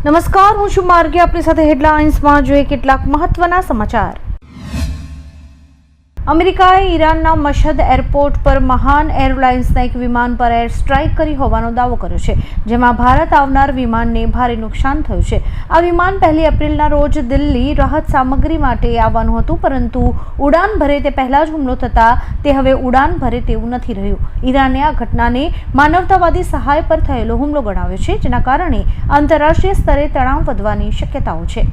નમસ્કાર, હું છું માર્ગી. આપની સાથે હેડલાઇન્સમાં જોઈએ કેટલાક મહત્વના સમાચાર. અમેરિકાએ ઈરાનના મશહદ એરપોર્ટ પર મહાન એરલાઇન્સના એક વિમાન પર એર સ્ટ્રાઇક કરી હોવાનો દાવો કર્યો છે, જેમાં ભારત આવનાર વિમાનને ભારે નુકસાન થયું છે. આ વિમાન 1 એપ્રિલના રોજ દિલ્હી રાહત સામગ્રી માટે આવવાનું હતું, પરંતુ ઉડાન ભરે તે પહેલા જ હુમલો થતા તે હવે ઉડાન ભરે તેવું નથી રહ્યું. ઈરાને આ ઘટનાને માનવતાવાદી સહાય પર થયેલો હુમલો ગણાવ્યો છે, જેના કારણે આંતરરાષ્ટ્રીય સ્તરે તણાવ વધવાની શક્યતાઓ છે.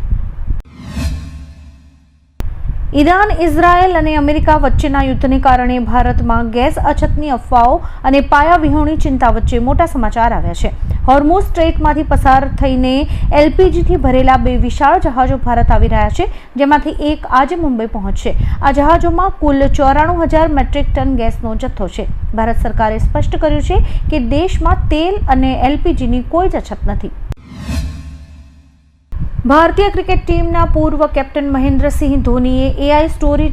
ઈરાન, ઇઝરાયેલ અને અમેરિકા વચ્ચેના યુદ્ધને કારણે ભારતમાં ગેસ અછતની અફવાઓ અને પાયાવિહોણી ચિંતા વચ્ચે મોટા સમાચાર આવ્યા છે. હોર્મુઝ સ્ટ્રેટમાંથી પસાર થઈને એલપીજીથી ભરેલા 2 વિશાળ જહાજો ભારત આવી રહ્યા છે, જેમાંથી એક આજે મુંબઈ પહોંચશે. આ જહાજોમાં કુલ 94,000 મેટ્રિક ટન ગેસનો જથ્થો છે. ભારત સરકારે સ્પષ્ટ કર્યું છે કે દેશમાં તેલ અને એલપીજીની કોઈ જ અછત નથી. ભારતીય ક્રિકેટ ટીમના પૂર્વ કેપ્ટન મહેન્દ્રસિંહ ધોનીએ એઆઈ સ્ટોરી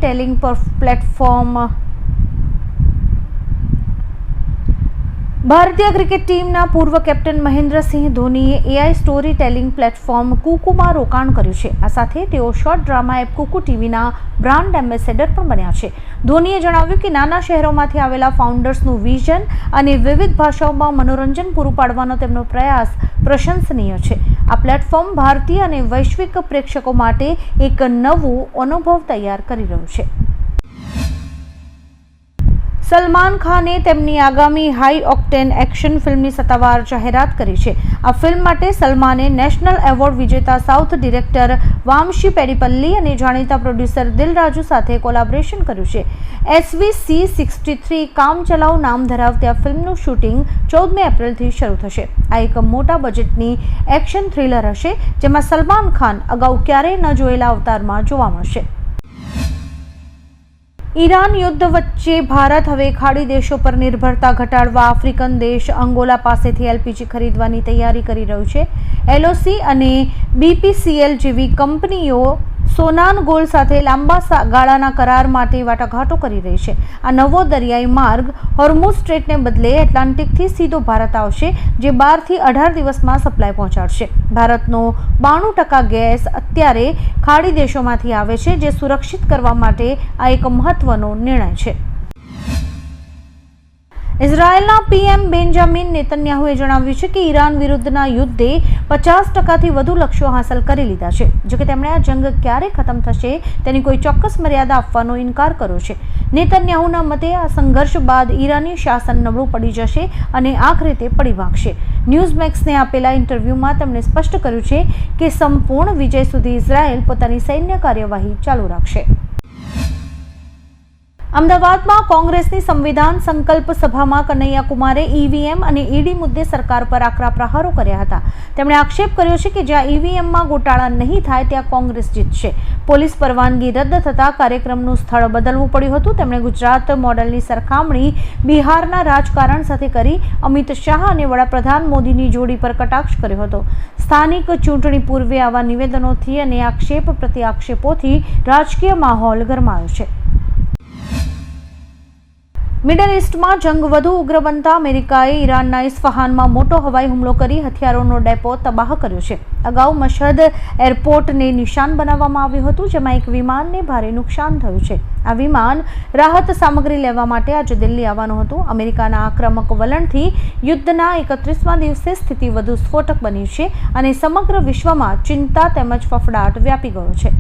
ટેલિંગ પ્લેટફોર્મ કુકુમાં રોકાણ કર્યું છે. આ સાથે તેઓ શોર્ટ ડ્રામા એપ કુકુ ટીવીના બ્રાન્ડ એમ્બેસેડર પણ બન્યા છે. ધોનીએ જણાવ્યું કે નાના શહેરોમાંથી આવેલા ફાઉન્ડર્સનું વિઝન અને વિવિધ ભાષાઓમાં મનોરંજન પૂરું પાડવાનો તેમનો પ્રયાસ પ્રશંસનીય છે. આ પ્લેટફોર્મ ભારતીય અને વૈશ્વિક પ્રેક્ષકો માટે એક નવો અનુભવ તૈયાર કરી રહ્યું છે. સલમાન ખાને તેમની આગામી હાઈ ઓક્ટેન એક્શન ફિલ્મની સત્તાવાર જાહેરાત કરી છે. આ ફિલ્મ માટે સલમાને નેશનલ એવોર્ડ વિજેતા સાઉથ ડિરેક્ટર વામશી પેડીપલ્લી અને જાણીતા પ્રોડ્યુસર દિલરાજુ સાથે કોલાબોરેશન કર્યું છે. SVC63 કામચલાઉ નામ ધરાવતી આ ફિલ્મનું શૂટિંગ 14 એપ્રિલથી શરૂ થશે. આ એક મોટા બજેટની એક્શન થ્રિલર હશે, જેમાં સલમાન ખાન અગાઉ ક્યારેય ન જોયેલા અવતારમાં જોવા મળશે. ઈરાન યુદ્ધ વચ્ચે ભારત હવે ખાડી દેશો પર નિર્ભરતા ઘટાડવા આફ્રિકન દેશ અંગોલા પાસેથી એલપીજી ખરીદવાની તૈયારી કરી રહ્યું છે. LOC અને BPCL જેવી કંપનીઓ સોનાનગોલ સાથે લાંબા ગાળાના કરાર માટે વાટાઘાટો કરી રહી છે. આ નવો દરિયાઈ માર્ગ હોર્મુઝ સ્ટ્રેટને બદલે એટલાન્ટિકથી સીધો ભારત આવશે, જે 12 થી 18 દિવસમાં સપ્લાય પહોંચાડશે. ભારતનો 92% ગેસ અત્યારે ખાડી દેશોમાંથી આવે છે, જે સુરક્ષિત કરવા માટે આ એક મહત્વનો નિર્ણય છે. ઇઝરાયેલના PM બેન્જામિન નેતન્યાહુએ જણાવ્યું છે કે ઈરાન વિરુદ્ધના યુદ્ધે 50%થી વધુ લક્ષ્યો હાંસલ કરી લીધા છે. જોકે તેમણે આ જંગ ક્યારે ખતમ થશે તેની કોઈ ચોક્કસ મર્યાદા આપવાનો ઇનકાર કર્યો છે. નેતન્યાહુના મતે આ સંઘર્ષ બાદ ઈરાની શાસન નબળું પડી જશે અને આખરે તે પડી ભાગશે. ન્યૂઝમેક્સને આપેલા ઇન્ટરવ્યુમાં તેમણે સ્પષ્ટ કર્યું છે કે સંપૂર્ણ વિજય સુધી ઇઝરાયેલ પોતાની સૈન્ય કાર્યવાહી ચાલુ રાખશે. અમદાવાદમાં કોંગ્રેસની સંવિધાન સંકલ્પ સભામાં કનૈયા કુમારે EVM અને ED મુદ્દે સરકાર પર આકરા પ્રહારો કર્યા હતા. તેમણે આક્ષેપ કર્યો છે કે જ્યાં EVMમાં ગોટાળા નહીં થાય ત્યાં કોંગ્રેસ જીતશે. પોલીસ પરવાનગી રદ થતાં કાર્યક્રમનું સ્થળ બદલવું પડ્યું હતું. તેમણે ગુજરાત મોડલની સરખામણી બિહારના રાજકારણ સાથે કરી અમિત શાહ અને વડાપ્રધાન મોદીની જોડી પર કટાક્ષ કર્યો હતો. સ્થાનિક ચૂંટણી પૂર્વે આવા નિવેદનોથી અને આક્ષેપ પ્રત્યાક્ષેપોથી રાજકીય માહોલ ગરમાયો છે. મિડલ ઇસ્ટમાં જંગ વધુ ઉગ્ર બનતા અમેરિકાએ ઈરાનના ઇસ્ફહાનમાં મોટો હવાઈ હુમલો કરી હથિયારોનો ડેપો તબાહ કર્યો છે. અગાઉ મશહદ એરપોર્ટને નિશાન બનાવવામાં આવ્યું હતું, જેમાં એક વિમાનને ભારે નુકસાન થયું છે. આ વિમાન રાહત સામગ્રી લેવા માટે આજે દિલ્હી આવવાનું હતું. અમેરિકાના આક્રમક વલણથી યુદ્ધના 31મા દિવસે સ્થિતિ વધુ સ્ફોટક બની છે અને સમગ્ર વિશ્વમાં ચિંતા તેમજ ફફડાટ વ્યાપી ગયો છે.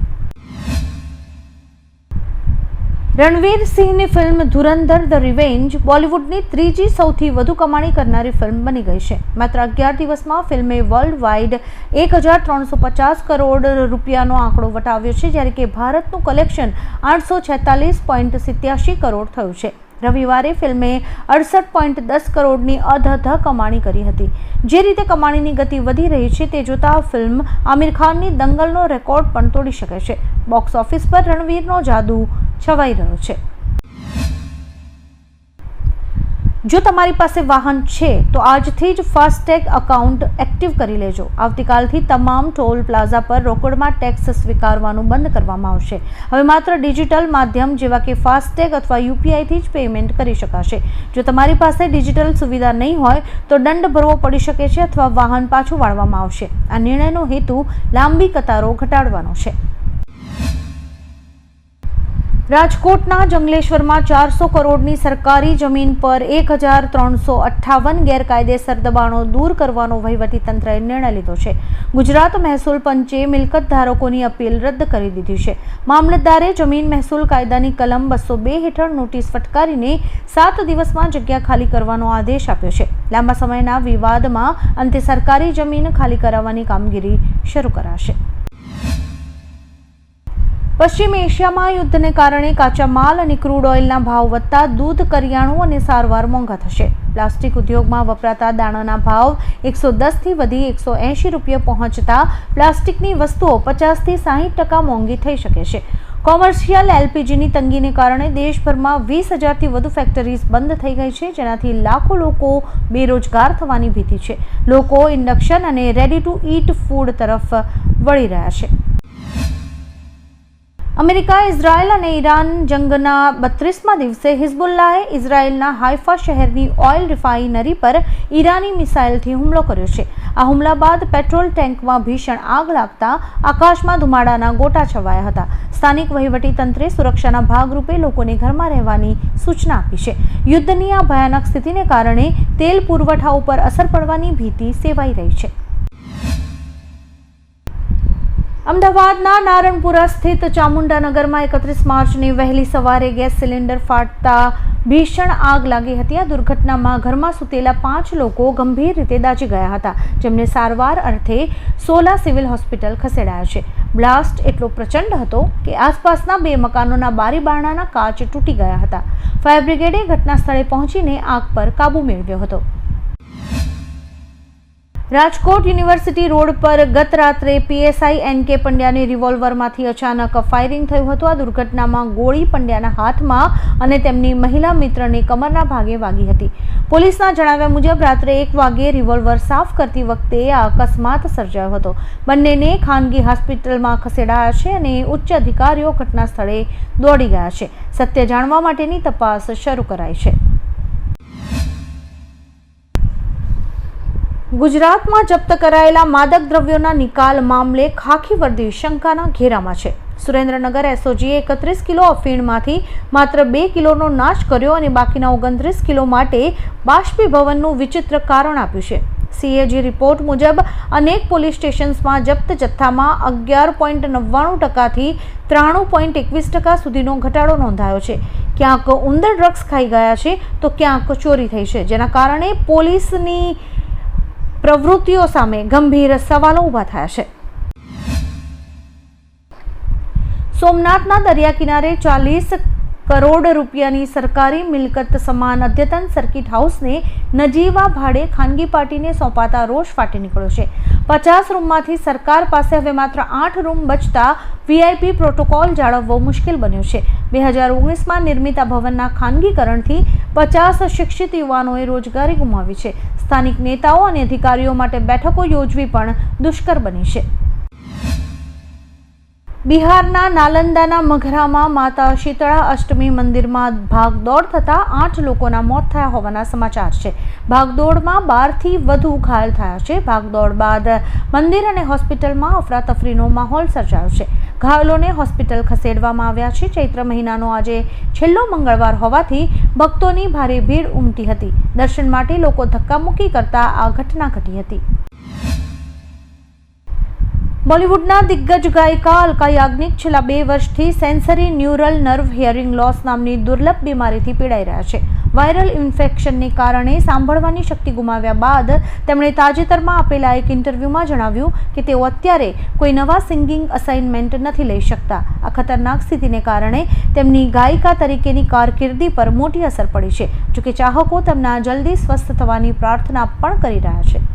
રણવીર સિંહની ફિલ્મ ધુરંધર ધ રિવેન્જ બોલિવૂડની 3જી સૌથી વધુ કમાણી કરનારી ફિલ્મ બની ગઈ છે. માત્ર 11 દિવસમાં ફિલ્મે વર્લ્ડ વાઇડ 1,350 કરોડ રૂપિયાનો આંકડો વટાવ્યો છે, જ્યારે કે ભારતનું કલેક્શન 846.87 કરોડ થયું છે. રવિવારે ફિલ્મે 68.10 કરોડની અધધ કમાણી કરી હતી. જે રીતે કમાણીની ગતિ વધી રહી છે તે જોતા ફિલ્મ આમિર ખાનની દંગલનો રેકોર્ડ પણ તોડી શકે છે. બોક્સ ઓફિસ પર રણવીરનો જાદુ છવાઈ રહ્યો છે. જો તમારી પાસે વાહન છે તો આજથી જ ફાસ્ટેગ એકાઉન્ટ એક્ટિવ કરી લેજો. આવતીકાલથી તમામ ટોલ પ્લાઝા પર રોકડમાં ટેક્સ સ્વીકારવાનું બંધ કરવામાં આવશે. હવે માત્ર ડિજિટલ માધ્યમ જેવા કે ફાસ્ટેગ અથવા યુપીઆઈથી જ પેમેન્ટ કરી શકાશે. જો તમારી પાસે ડિજિટલ સુવિધા નહીં હોય તો દંડ ભરવો પડી શકે છે અથવા વાહન પાછું વાળવામાં આવશે. આ નિર્ણયનો હેતુ લાંબી કતારો ઘટાડવાનો છે. રાજકોટના જંગલેશ્વરમાં 400 કરોડની સરકારી જમીન પર 1358 ગેરકાયદેસર દબાણો દૂર કરવાનો વહીવટીતંત્રએ નિર્ણય લીધો છે. ગુજરાત મહેસૂલ પંચે મિલકત ધારકોની અપીલ રદ કરી દીધી છે. મામલતદારે જમીન મહેસૂલ કાયદાની કલમ 202 હેઠળ નોટિસ ફટકારીને 7 દિવસમાં જગ્યા ખાલી કરવાનો આદેશ આપ્યો છે. લાંબા સમયના વિવાદમાં અંતે સરકારી જમીન ખાલી કરાવવાની કામગીરી શરૂ કરાશે. પશ્ચિમ એશિયામાં યુદ્ધને કારણે કાચા માલ અને ક્રૂડ ઓઇલના ભાવ વધતા દૂધ, કરિયાણું અને સારવાર મોંઘા થશે. પ્લાસ્ટિક ઉદ્યોગમાં વપરાતા દાણાના ભાવ 110 થી વધી 180 રૂપિયા પહોંચતા પ્લાસ્ટિકની વસ્તુઓ 50 થી 60% મોંઘી થઈ શકે છે. કોમર્શિયલ એલપીજીની તંગીને કારણે દેશભરમાં 20,000થી વધુ ફેક્ટરીઝ બંધ થઈ ગઈ છે, જેનાથી લાખો લોકો બેરોજગાર થવાની ભીતિ છે. લોકો ઇન્ડક્શન અને રેડી ટુ ઈટ ફૂડ તરફ વળી રહ્યા છે. અમેરિકા, ઇઝરાયલ અને ઈરાન જંગના 32મા દિવસે હિઝબુલ્લાહે ઇઝરાયલના હાઇફા શહેરની ઓઇલ રિફાઇનરી પર ઈરાની મિસાઇલથી હુમલો કર્યો છે. આ હુમલા બાદ પેટ્રોલ ટેન્કમાં ભીષણ આગ લાગતા આકાશમાં ધુમાડાના ગોટા છવાયા હતા. સ્થાનિક વહીવટીતંત્રે સુરક્ષાના ભાગરૂપે લોકોને ઘરમાં રહેવાની સૂચના આપી છે. યુદ્ધની આ ભયાનક સ્થિતિને કારણે તેલ પુરવઠા ઉપર અસર પડવાની ભીતિ સેવાઈ રહી છે. અમદાવાદના નારણપુરા સ્થિત ચામુંડાનગરમાં 31 માર્ચની વહેલી સવારે ગેસ સિલિન્ડર ફાટતા ભીષણ આગ લાગી હતી. આ દુર્ઘટનામાં ઘરમાં સૂતેલા 5 લોકો ગંભીર રીતે દાઝી ગયા હતા, જેમને સારવાર અર્થે સોલા સિવિલ હોસ્પિટલ ખસેડાયા છે. બ્લાસ્ટ એટલો પ્રચંડ હતો કે આસપાસના 2 મકાનોના બારી બારણાના કાચ તૂટી ગયા હતા. ફાયર બ્રિગેડે ઘટના સ્થળે પહોંચીને આગ પર કાબુ મેળવ્યો હતો. રાજકોટ યુનિવર્સિટી રોડ પર ગત રાત્રે પીએસઆઈ એન.કે. પંડ્યાની રિવોલ્વરમાંથી અચાનક ફાયરિંગ થયું હતું. આ દુર્ઘટનામાં ગોળી પંડ્યાના હાથમાં અને તેમની મહિલા મિત્રની કમરના ભાગે વાગી હતી. પોલીસના જણાવ્યા મુજબ રાત્રે 1 વાગ્યે રિવોલ્વર સાફ કરતી વખતે આ અકસ્માત સર્જાયો હતો. બંનેને ખાનગી હોસ્પિટલમાં ખસેડાયા છે અને ઉચ્ચ અધિકારીઓ ઘટના સ્થળે દોડી ગયા છે. સત્ય જાણવા માટેની તપાસ શરૂ કરાઈ છે. ગુજરાતમાં જપ્ત કરાયેલા માદક દ્રવ્યોના નિકાલ મામલે ખાખી વર્દી શંકાના ઘેરામાં છે. સુરેન્દ્રનગર એસઓજીએ 31 કિલો અફીણમાંથી માત્ર 2 કિલોનો નાશ કર્યો અને બાકીના 29 કિલો માટે બાષ્પીભવનનું વિચિત્ર કારણ આપ્યું છે. સીએજી રિપોર્ટ મુજબ અનેક પોલીસ સ્ટેશન્સમાં જપ્ત જથ્થામાં 11.99%થી 93.21% સુધીનો ઘટાડો નોંધાયો છે. ક્યાંક ઉંદર ડ્રગ્સ ખાઈ ગયા છે તો ક્યાંક ચોરી થઈ છે, જેના કારણે પોલીસની પ્રવૃત્તિઓ સામે ગંભીર સવાલો ઊભા થયા છે. સોમનાથના દરિયા કિનારે 40 કરોડ રૂપિયાની સરકારી મિલકત સમાન અદ્યતન સર્કિટ હાઉસને નજીવા ભાડે ખાનગી પાર્ટીને સોંપાતા રોષ ફાટી નીકળ્યો છે. 50 રૂમમાંથી સરકાર પાસે હવે માત્ર 8 રૂમ બચતા વીઆઈપી પ્રોટોકોલ જાળવવો મુશ્કેલ બન્યો છે. 2019માં નિર્મિત આ ભવનના ખાનગીકરણથી 50 શિક્ષિત યુવાનોએ રોજગારી ગુમાવી છે. સ્થાનિક નેતાઓ અને અધિકારીઓ માટે બેઠકો યોજવી પણ દુષ્કર બની છે. બિહારના નાલંદાના મઘરામાં માતા શીતળા અષ્ટમી મંદિરમાં ભાગદોડ થતા 8 લોકોના મોત થયા હોવાના સમાચાર છે. ભાગદોડમાં 12થી વધુ ઘાયલ થયા છે. ભાગદોડ બાદ મંદિર અને હોસ્પિટલમાં અફરાતફરીનો માહોલ સર્જાયો છે. ઘાયલોને હોસ્પિટલ ખસેડવામાં આવ્યા છે. ચૈત્ર મહિનાનો આજે છેલ્લો મંગળવાર હોવાથી ભક્તોની ભારે ભીડ ઉમટી હતી. દર્શન માટે લોકો ધક્કામુક્કી કરતા આ ઘટના ઘટી હતી. બોલિવૂડના દિગ્ગજ ગાયિકા અલકા યાજ્ઞિક છેલ્લા 2 વર્ષથી sensory neural nerve hearing loss નામની દુર્લભ બીમારીથી પીડાઈ રહ્યા છે. વાયરલ ઇન્ફેક્શનને કારણે સાંભળવાની શક્તિ ગુમાવ્યા બાદ તેમણે તાજેતરમાં આપેલા એક ઇન્ટરવ્યૂમાં જણાવ્યું કે તેઓ અત્યારે કોઈ નવા સિંગિંગ અસાઇનમેન્ટ નથી લઈ શકતા. આ ખતરનાક સ્થિતિને કારણે તેમની ગાયિકા તરીકેની કારકિર્દી પર મોટી અસર પડી છે. જોકે ચાહકો તેમના જલ્દી સ્વસ્થ થવાની પ્રાર્થના પણ કરી રહ્યા છે.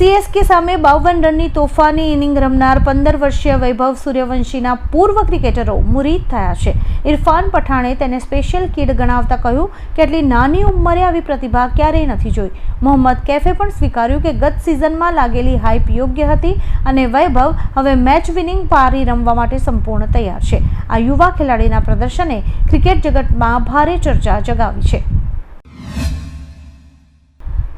સીએસકે સામે 52 રનની તોફાની ઇનિંગ રમનાર 15 વર્ષીય વૈભવ સૂર્યવંશીના પૂર્વ ક્રિકેટરો મુરીદ થયા છે. ઇરફાન પઠાણે તેને સ્પેશિયલ કિડ ગણાવતા કહ્યું કે આટલી નાની ઉંમરે આવી પ્રતિભા ક્યારેય નથી જોઈ. મોહમ્મદ કૈફે પણ સ્વીકાર્યું કે ગત સિઝનમાં લાગેલી હાઇપ યોગ્ય હતી અને વૈભવ હવે મેચ વિનિંગ પારી રમવા માટે સંપૂર્ણ તૈયાર છે. આ યુવા ખેલાડીના પ્રદર્શને ક્રિકેટ જગતમાં ભારે ચર્ચા જગાવી છે.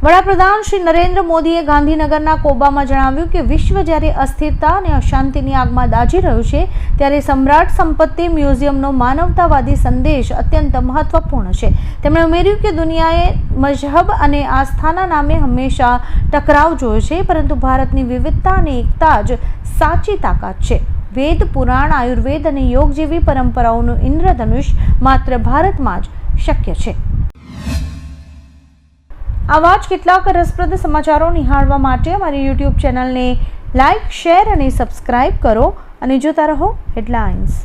વડાપ્રધાન શ્રી નરેન્દ્ર મોદીએ ગાંધીનગરના કોબામાં જણાવ્યું કે વિશ્વ જ્યારે અસ્થિરતા અને અશાંતિની આગમાં દાઝી રહ્યું છે ત્યારે સમ્રાટ સંપત્તિ મ્યુઝિયમનો માનવતાવાદી સંદેશ અત્યંત મહત્વપૂર્ણ છે. તેમણે ઉમેર્યું કે દુનિયાએ મઝહબ અને આસ્થાના નામે હંમેશા ટકરાવ જોયો છે, પરંતુ ભારતની વિવિધતા અને એકતા જ સાચી તાકાત છે. વેદ, પુરાણ, આયુર્વેદ અને યોગ જેવી પરંપરાઓનું ઇન્દ્રધનુષ માત્ર ભારતમાં જ શક્ય છે. આવા જ કેટલાક રસપ્રદ સમાચારો નિહાળવા માટે અમારી YouTube ચેનલને લાઇક, શેર અને સબસ્ક્રાઇબ કરો અને જોતા રહો હેડલાઇન્સ.